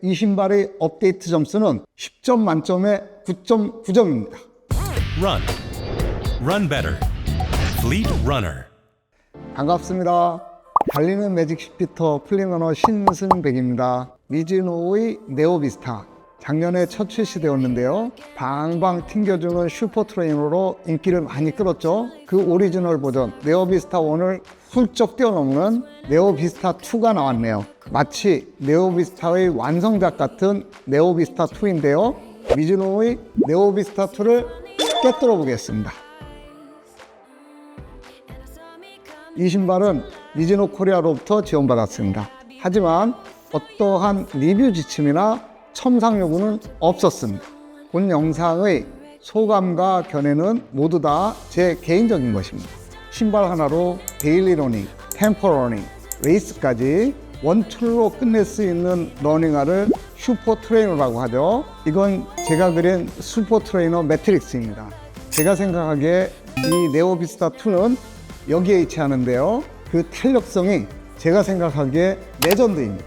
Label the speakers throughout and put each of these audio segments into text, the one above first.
Speaker 1: 이 신발의 업데이트 점수는 10점 만점에 9.9점입니다.
Speaker 2: Run. Run better. Fleet Runner.
Speaker 1: 반갑습니다. 달리는 매직 슈피터 플리러너 신승백입니다. 미즈노의 네오비스타. 작년에 첫 출시되었는데요. 방방 튕겨주는 슈퍼 트레이너로 인기를 많이 끌었죠. 그 오리지널 버전 네오비스타 1을 훌쩍 뛰어넘는 네오비스타 2가 나왔네요. 마치 네오비스타의 완성작 같은 네오비스타 2인데요. 미즈노의 네오비스타 2를 꿰뚫어 보겠습니다. 이 신발은 미즈노 코리아로부터 지원받았습니다. 하지만 어떠한 리뷰 지침이나 첨삭 요구는 없었습니다. 본 영상의 소감과 견해는 모두 다 제 개인적인 것입니다. 신발 하나로 데일리 러닝, 템포 러닝, 레이스까지 원툴로 끝낼 수 있는 러닝화를 슈퍼 트레이너라고 하죠. 이건 제가 그린 슈퍼 트레이너 매트릭스입니다. 제가 생각하기에 이 네오비스타 2는 여기에 위치하는데요. 그 탄력성이 제가 생각하기에 레전드입니다.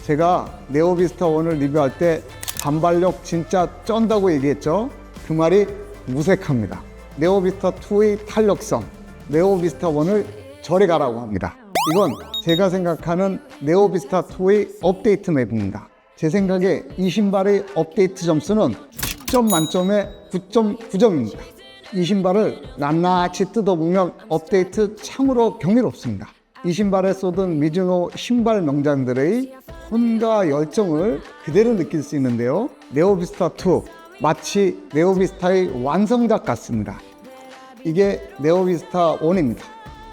Speaker 1: 제가 네오비스타 1을 리뷰할 때 반발력 진짜 쩐다고 얘기했죠. 그 말이 무색합니다. 네오비스타 2의 탄력성, 네오비스타 1을 저리 가라고 합니다. 이건 제가 생각하는 네오비스타 2의 업데이트 맵입니다. 제 생각에 이 신발의 업데이트 점수는 10점 만점에 9.9점입니다. 이 신발을 낱낱이 뜯어보면 업데이트 참으로 경이롭습니다. 이 신발에 쏟은 미즈노 신발 명장들의 혼과 열정을 그대로 느낄 수 있는데요. 네오비스타 2, 마치 네오비스타의 완성작 같습니다. 이게 네오비스타 1입니다.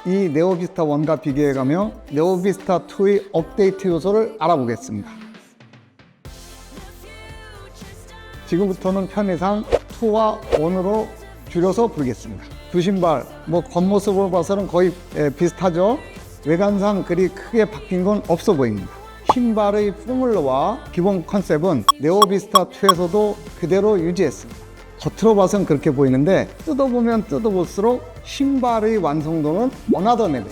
Speaker 1: 이 네오비스타 1과 비교해가며 네오비스타 2의 업데이트 요소를 알아보겠습니다. 지금부터는 편의상 2와 1으로 줄여서 부르겠습니다. 두 신발 겉모습으로 봐서는 거의 비슷하죠. 외관상 그리 크게 바뀐 건 없어 보입니다. 신발의 포뮬러와 기본 컨셉은 네오비스타 2에서도 그대로 유지했습니다. 겉으로 봐서는 그렇게 보이는데 뜯어보면 뜯어볼수록 신발의 완성도는 어나더 레벨.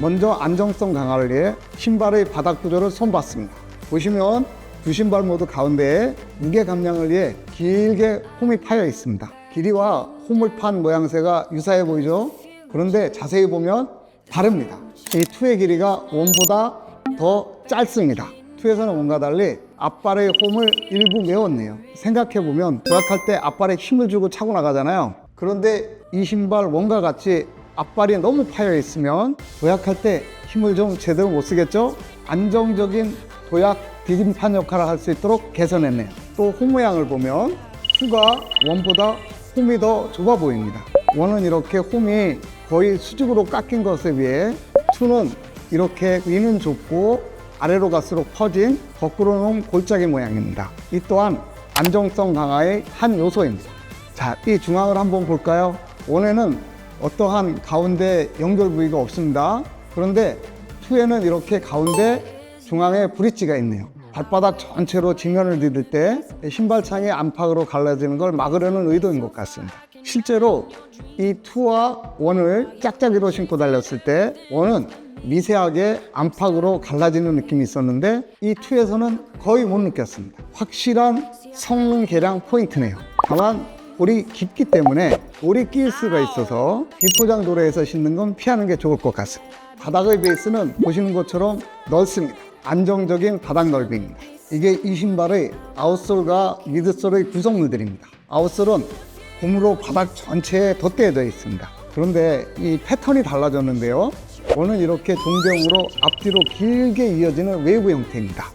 Speaker 1: 먼저 안정성 강화를 위해 신발의 바닥 구조를 손봤습니다. 보시면 두 신발 모두 가운데에 무게 감량을 위해 길게 홈이 파여 있습니다. 길이와 홈을 판 모양새가 유사해 보이죠? 그런데 자세히 보면 다릅니다. 이 2의 길이가 1보다 더 짧습니다. 2에서는 1과 달리 앞발의 홈을 일부 메웠네요. 생각해보면 도약할 때 앞발에 힘을 주고 차고 나가잖아요. 그런데 이 신발 1과 같이 앞발이 너무 파여 있으면 도약할 때 힘을 좀 제대로 못 쓰겠죠? 안정적인 도약 디딤판 역할을 할 수 있도록 개선했네요. 또 홈 모양을 보면 2가 1보다 홈이 더 좁아 보입니다. 1은 이렇게 홈이 거의 수직으로 깎인 것에 비해 2는 이렇게 위는 좁고 아래로 갈수록 퍼진 거꾸로는 골짜기 모양입니다. 이 또한 안정성 강화의 한 요소입니다. 자, 이 중앙을 한번 볼까요? 1에는 어떠한 가운데 연결 부위가 없습니다. 그런데 2에는 이렇게 가운데 중앙에 브릿지가 있네요. 발바닥 전체로 직면을 디딜 때 신발창이 안팎으로 갈라지는 걸 막으려는 의도인 것 같습니다. 실제로 이 2와 1을 짝짝이로 신고 달렸을 때 1은 미세하게 안팎으로 갈라지는 느낌이 있었는데 이 2에서는 거의 못 느꼈습니다. 확실한 성능 개량 포인트네요. 다만 볼이 깊기 때문에 볼이 끼일 수가 있어서 비포장 도로에서 신는 건 피하는 게 좋을 것 같습니다. 바닥의 베이스는 보시는 것처럼 넓습니다. 안정적인 바닥 넓이입니다. 이게 이 신발의 아웃솔과 미드솔의 구성물들입니다. 아웃솔은 고무로 바닥 전체에 덧대어 있습니다. 그런데 이 패턴이 달라졌는데요. 1은 이렇게 동경으로 앞뒤로 길게 이어지는 웨이브 형태입니다.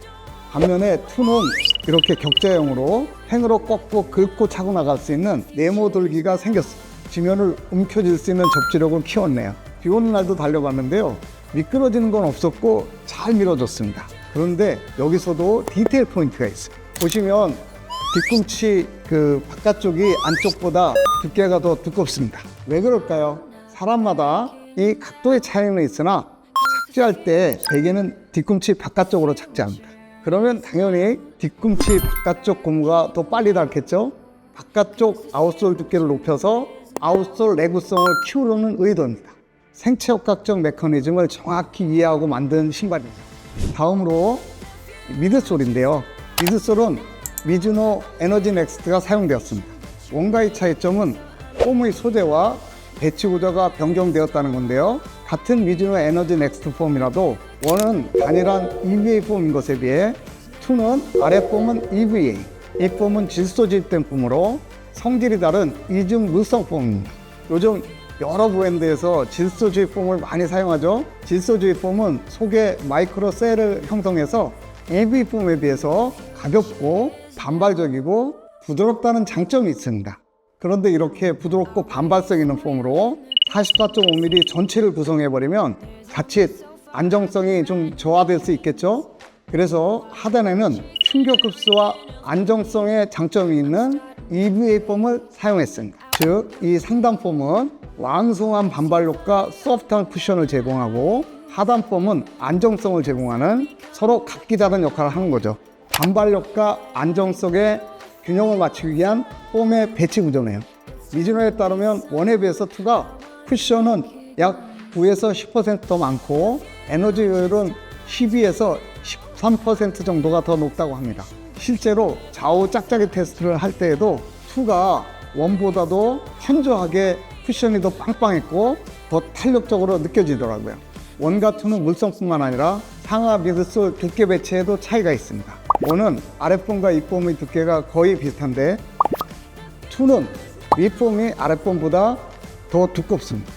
Speaker 1: 반면에 2는 이렇게 격자형으로 팽으로 꺾고 긁고 차고 나갈 수 있는 네모 돌기가 생겼습니다. 지면을 움켜쥘 수 있는 접지력을 키웠네요. 비 오는 날도 달려봤는데요. 미끄러지는 건 없었고 잘 밀어줬습니다. 그런데 여기서도 디테일 포인트가 있어요. 보시면 뒤꿈치 그 바깥쪽이 안쪽보다 두께가 더 두껍습니다. 왜 그럴까요? 사람마다 이 각도의 차이는 있으나 착지할 때 대개는 뒤꿈치 바깥쪽으로 착지합니다. 그러면 당연히 뒤꿈치 바깥쪽 고무가 더 빨리 닳겠죠? 바깥쪽 아웃솔 두께를 높여서 아웃솔 내구성을 키우려는 의도입니다. 생체역학적 메커니즘을 정확히 이해하고 만든 신발입니다. 다음으로 미드솔인데요. 미드솔은 미즈노 에너지 넥스트가 사용되었습니다. 원가의 차이점은 폼의 소재와 배치 구조가 변경되었다는 건데요. 같은 미즈노 에너지 넥스트 폼이라도 원은 단일한 EVA 폼인 것에 비해 2는 아래 폼은 EVA, 이 폼은 질소 주입된 폼으로 성질이 다른 이중 물성 폼입니다. 요즘 여러 브랜드에서 질소 주입 폼을 많이 사용하죠. 질소 주입 폼은 속에 마이크로 셀을 형성해서 EVA 폼에 비해서 가볍고 반발적이고 부드럽다는 장점이 있습니다. 그런데 이렇게 부드럽고 반발성 있는 폼으로 44.5mm 전체를 구성해버리면 자칫 안정성이 좀 저하될 수 있겠죠. 그래서 하단에는 충격 흡수와 안정성에 장점이 있는 EVA 폼을 사용했습니다. 즉, 이 상단 폼은 왕성한 반발력과 소프트한 쿠션을 제공하고 하단 폼은 안정성을 제공하는 서로 각기 다른 역할을 하는 거죠. 반발력과 안정성의 균형을 맞추기 위한 폼의 배치 구조네요. 미즈노에 따르면 원에 비해서 2가 쿠션은 약 9에서 10% 더 많고 에너지 효율은 12에서 13% 정도가 더 높다고 합니다. 실제로 좌우 짝짝이 테스트를 할 때에도 2가 원보다도 현저하게 쿠션이 더 빵빵했고 더 탄력적으로 느껴지더라고요. 원과 2는 물성뿐만 아니라 상하 미드솔 두께 배치에도 차이가 있습니다. 원은 아랫폼과 윗폼의 두께가 거의 비슷한데 2는 윗폼이 아랫폼보다 더 두껍습니다.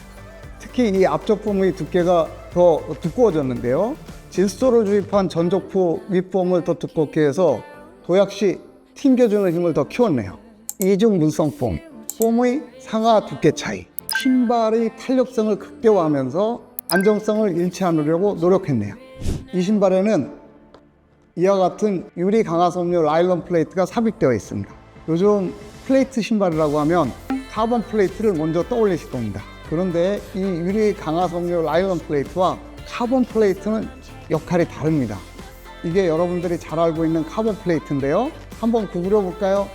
Speaker 1: 특히 이 앞쪽 폼의 두께가 더 두꺼워졌는데요. 질소를 주입한 전족후 윗폼을 더 두껍게 해서 도약 시 튕겨주는 힘을 더 키웠네요. 이중 물성 폼, 폼의 상하 두께 차이, 신발의 탄력성을 극대화하면서 안정성을 잃지 않으려고 노력했네요. 이 신발에는 이와 같은 유리 강화섬유 라일론 플레이트가 삽입되어 있습니다. 요즘 플레이트 신발이라고 하면 카본 플레이트를 먼저 떠올리실 겁니다. 그런데 이 유리 강화섬유 라일론 플레이트와 카본 플레이트는 역할이 다릅니다. 이게 여러분들이 잘 알고 있는 카본 플레이트인데요. 한번 구부려 볼까요?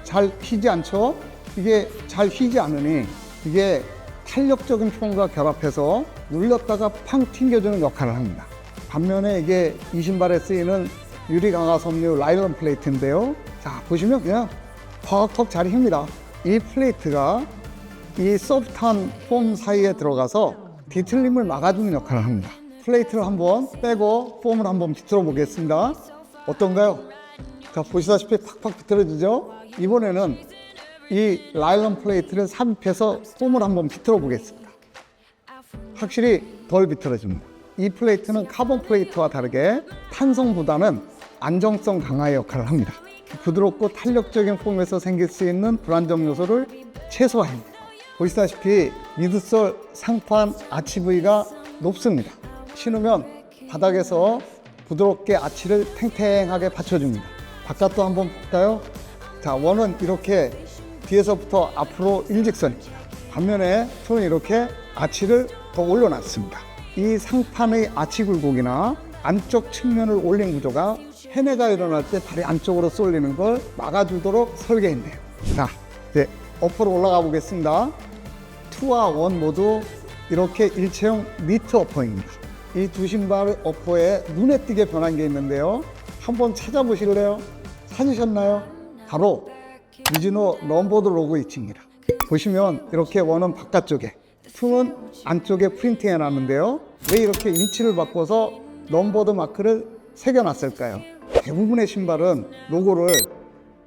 Speaker 1: 잘 휘지 않죠? 이게 잘 휘지 않으니 이게 탄력적인 폼과 결합해서 눌렸다가 팡 튕겨주는 역할을 합니다. 반면에 이게 이 신발에 쓰이는 유리 강화 섬유 라일론 플레이트인데요. 자, 보시면 그냥 턱턱 잘 휩니다. 이 플레이트가 이 소프트한 폼 사이에 들어가서 뒤틀림을 막아주는 역할을 합니다. 플레이트를 한번 빼고 폼을 한번 비틀어 보겠습니다. 어떤가요? 자, 보시다시피 팍팍 비틀어지죠? 이번에는 이 라일론 플레이트를 삽입해서 폼을 한번 비틀어 보겠습니다. 확실히 덜 비틀어집니다. 이 플레이트는 카본 플레이트와 다르게 탄성보다는 안정성 강화의 역할을 합니다. 부드럽고 탄력적인 폼에서 생길 수 있는 불안정 요소를 최소화합니다. 보시다시피 미드솔 상판 아치 부위가 높습니다. 신으면 바닥에서 부드럽게 아치를 탱탱하게 받쳐줍니다. 바깥도 한번 볼까요? 자, 원은 이렇게 뒤에서부터 앞으로 일직선입니다. 반면에 투는 이렇게 아치를 더 올려놨습니다. 이 상판의 아치 굴곡이나 안쪽 측면을 올린 구조가 헤매가 일어날 때 다리 안쪽으로 쏠리는 걸 막아주도록 설계했네요. 자, 이제 어퍼로 올라가 보겠습니다. 2와 1 모두 이렇게 일체형 니트 어퍼입니다. 이 두 신발 어퍼에 눈에 띄게 변한 게 있는데요. 한번 찾아보실래요? 찾으셨나요? 바로 미즈노 럼보드 로고 위치입니다. 보시면 이렇게 원은 바깥쪽에, 2는 안쪽에 프린팅 해놨는데요. 왜 이렇게 위치를 바꿔서 럼보드 마크를 새겨놨을까요? 대부분의 신발은 로고를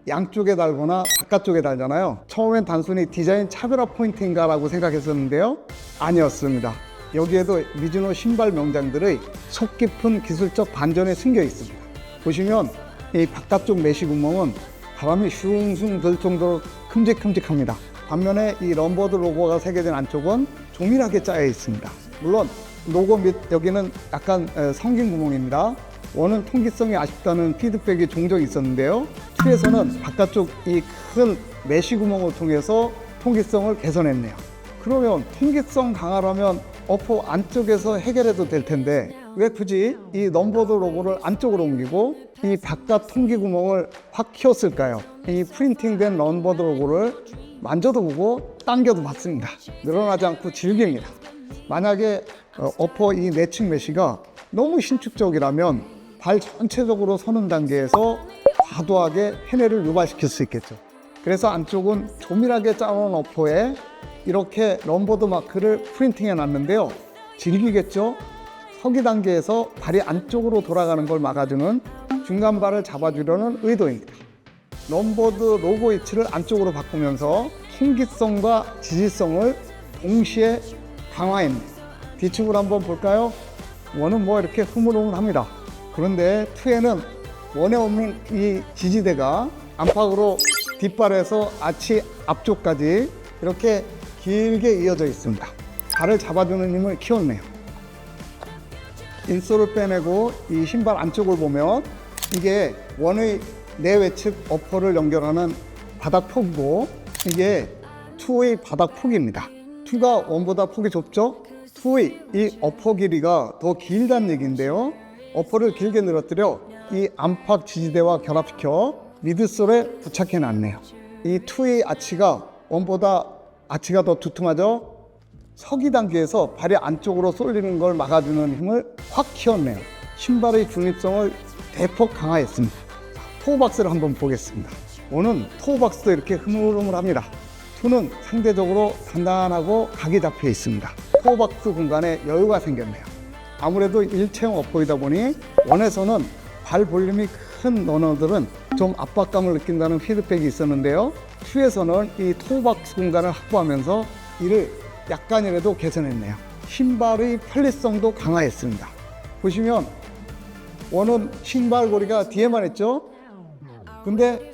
Speaker 1: 양쪽에 달거나 바깥쪽에 달잖아요. 처음엔 단순히 디자인 차별화 포인트인가 라고 생각했었는데요. 아니었습니다. 여기에도 미즈노 신발 명장들의 속 깊은 기술적 반전에 숨겨 있습니다. 보시면 이 바깥쪽 메쉬 구멍은 바람이 슝슝 들 정도로 큼직큼직합니다. 반면에 이 럼보드 로고가 새겨진 안쪽은 조밀하게 짜여 있습니다. 물론 로고 밑 여기는 약간 성긴 구멍입니다. 원은 통기성이 아쉽다는 피드백이 종종 있었는데요. 2에서는 바깥쪽 이 큰 메쉬 구멍을 통해서 통기성을 개선했네요. 그러면 통기성 강화라면 어퍼 안쪽에서 해결해도 될 텐데 왜 굳이 이 럼보드 로고를 안쪽으로 옮기고 이 바깥 통기 구멍을 확 키웠을까요? 이 프린팅된 럼보드 로고를 만져도 보고 당겨도 봤습니다. 늘어나지 않고 질깁니다. 만약에 어퍼 이 내측 메쉬가 너무 신축적이라면 발 전체적으로 서는 단계에서 과도하게 해내를 유발시킬 수 있겠죠. 그래서 안쪽은 조밀하게 짜놓은 어퍼에 이렇게 럼버드 마크를 프린팅해 놨는데요. 질기겠죠? 서기 단계에서 발이 안쪽으로 돌아가는 걸 막아주는 중간 발을 잡아주려는 의도입니다. 럼버드 로고 위치를 안쪽으로 바꾸면서 통기성과 지지성을 동시에 강화했네요. 뒤축을 한번 볼까요? 원은 뭐 이렇게 흐물흐물합니다. 그런데 2에는 원에 없는 이 지지대가 안팎으로 뒷발에서 아치 앞쪽까지 이렇게 길게 이어져 있습니다. 발을 잡아주는 힘을 키웠네요. 인솔을 빼내고 이 신발 안쪽을 보면 이게 원의 내외측 어퍼를 연결하는 바닥폭이고 이게 2의 바닥폭입니다. 2가 원보다 폭이 좁죠? 2의 이 어퍼 길이가 더 길다는 얘기인데요. 어퍼를 길게 늘어뜨려 이 안팎 지지대와 결합시켜 미드솔에 부착해 놨네요. 이 2의 아치가 원보다 아치가 더 두툼하죠? 서기 단계에서 발이 안쪽으로 쏠리는 걸 막아주는 힘을 확 키웠네요. 신발의 중립성을 대폭 강화했습니다. 토어박스를 한번 보겠습니다. 원은 토어박스도 이렇게 흐물흐물합니다. 2는 상대적으로 단단하고 각이 잡혀 있습니다. 토어박스 공간에 여유가 생겼네요. 아무래도 일체형 어퍼이다 보니 원에서는 발 볼륨이 큰 러너들은 좀 압박감을 느낀다는 피드백이 있었는데요. 2에서는 이 토어박스 공간을 확보하면서 이를 약간이라도 개선했네요. 신발의 편리성도 강화했습니다. 보시면 원은 신발고리가 뒤에만 있죠? 근데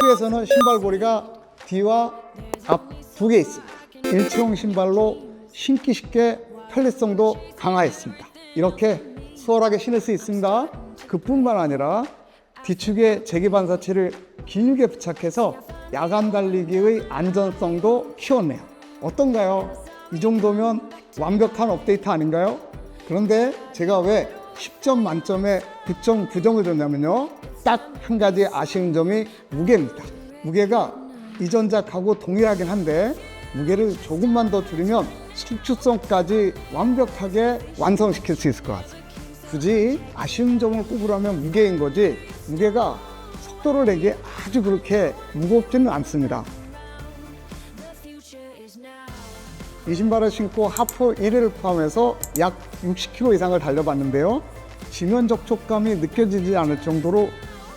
Speaker 1: 2에서는 신발고리가 뒤와 앞 두 개 있습니다. 일체형 신발로 신기 쉽게 편리성도 강화했습니다. 이렇게 수월하게 신을 수 있습니다. 그뿐만 아니라 뒤축에 제기반사체를 길게 부착해서 야간 달리기의 안전성도 키웠네요. 어떤가요? 이 정도면 완벽한 업데이트 아닌가요? 그런데 제가 왜 10점 만점에 9.9점을 줬냐면요. 딱 한 가지 아쉬운 점이 무게입니다. 무게가 이전작하고 동일하긴 한데 무게를 조금만 더 줄이면 속주성까지 완벽하게 완성시킬 수 있을 것 같습니다. 굳이 아쉬운 점을 꼽으라면 무게인 거지 무게가 속도를 내기에 아주 그렇게 무겁지는 않습니다. 이 신발을 신고 하프 1회를 포함해서 약 60km 이상을 달려봤는데요. 지면 접촉감이 느껴지지 않을 정도로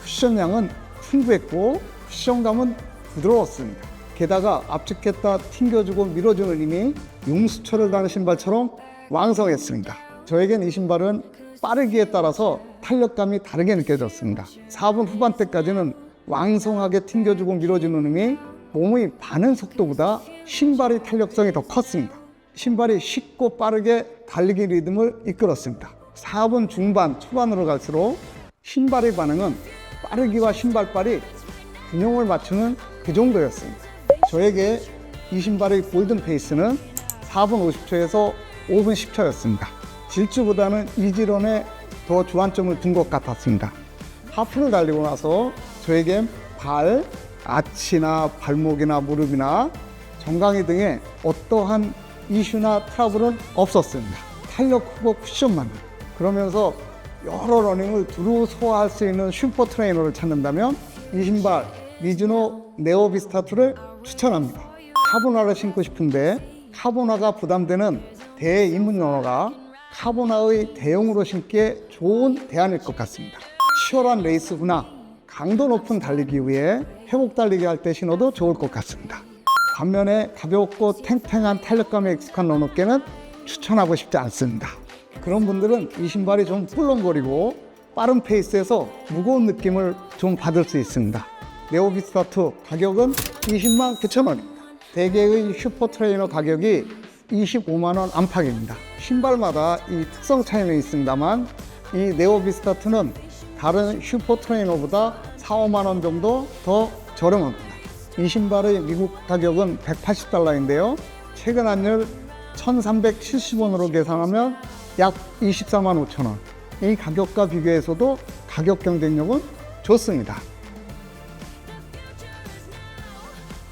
Speaker 1: 쿠션량은 풍부했고 쿠션감은 부드러웠습니다. 게다가 압축했다 튕겨주고 밀어주는 힘이 용수철을 다는 신발처럼 왕성했습니다. 저에겐 이 신발은 빠르기에 따라서 탄력감이 다르게 느껴졌습니다. 4분 후반대까지는 왕성하게 튕겨주고 밀어주는 힘이 몸의 반응 속도보다 신발의 탄력성이 더 컸습니다. 신발이 쉽고 빠르게 달리기 리듬을 이끌었습니다. 4분 중반, 초반으로 갈수록 신발의 반응은 빠르기와 신발발이 균형을 맞추는 그 정도였습니다. 저에게 이 신발의 골든 페이스는 4분 50초에서 5분 10초였습니다. 질주보다는 이지런에 더 주안점을 둔 것 같았습니다. 하프를 달리고 나서 저에겐 발, 아치나 발목이나 무릎이나 정강이 등에 어떠한 이슈나 트러블은 없었습니다. 탄력 크고 쿠션만. 그러면서 여러 러닝을 두루 소화할 수 있는 슈퍼 트레이너를 찾는다면 이 신발 미즈노 네오비스타2를 추천합니다. 카보나를 신고 싶은데 카보나가 부담되는 대입문 러너가 카보나의 대용으로 신기에 좋은 대안일 것 같습니다. 치열한 레이스 후나 강도 높은 달리기 후에 회복 달리기 할 때 신어도 좋을 것 같습니다. 반면에 가볍고 탱탱한 탄력감에 익숙한 러너께는 추천하고 싶지 않습니다. 그런 분들은 이 신발이 좀 꿀렁거리고 빠른 페이스에서 무거운 느낌을 좀 받을 수 있습니다. 네오비스타2 가격은 20만 9천 원입니다. 대개의 슈퍼 트레이너 가격이 25만 원 안팎입니다. 신발마다 이 특성 차이는 있습니다만 이 네오비스타2는 다른 슈퍼 트레이너보다 4, 5만 원 정도 더 저렴합니다. 이 신발의 미국 가격은 180달러인데요. 최근 환율 1370원으로 계산하면 약 24만 5천 원. 이 가격과 비교해서도 가격 경쟁력은 좋습니다.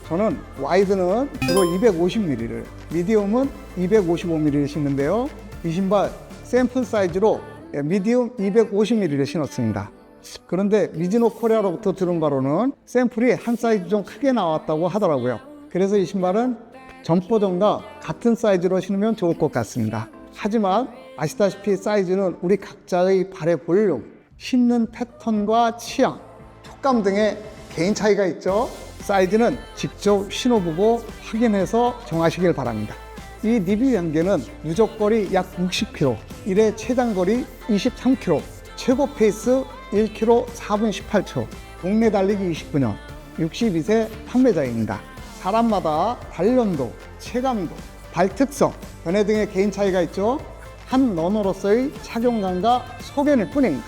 Speaker 1: 저는 와이드는 주로 250mm를, 미디움은 255mm를 신는데요. 이 신발 샘플 사이즈로 미디움 250mm를 신었습니다. 그런데 미즈노 코리아로부터 들은 바로는 샘플이 한 사이즈 좀 크게 나왔다고 하더라고요. 그래서 이 신발은 전 버전과 같은 사이즈로 신으면 좋을 것 같습니다. 하지만 아시다시피 사이즈는 우리 각자의 발의 볼륨, 신는 패턴과 취향, 촉감 등의 개인 차이가 있죠. 사이즈는 직접 신어보고 확인해서 정하시길 바랍니다. 이 리뷰 연계는 누적거리 약 60km, 1회 최장거리 23km, 최고 페이스 1km 4분 18초, 동네 달리기 29년, 62세 판매자입니다. 사람마다 단련도, 체감도, 발 특성, 변해 등의 개인 차이가 있죠. 한 러너로서의 착용감과 소견일 뿐입니다.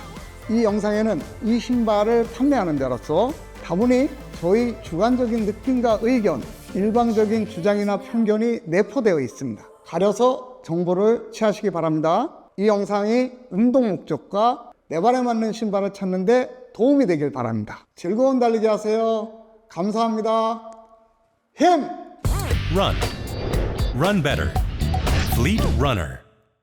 Speaker 1: 이 영상에는 이 신발을 판매하는 데로서 다분히 저희 주관적인 느낌과 의견, 일방적인 주장이나 편견이 내포되어 있습니다. 가려서 정보를 취하시기 바랍니다. 이 영상이 운동 목적과 내 발에 맞는 신발을 찾는 데 도움이 되길 바랍니다. 즐거운 달리기 하세요. 감사합니다. 힘!
Speaker 2: Run. Run better. Fleet Runner.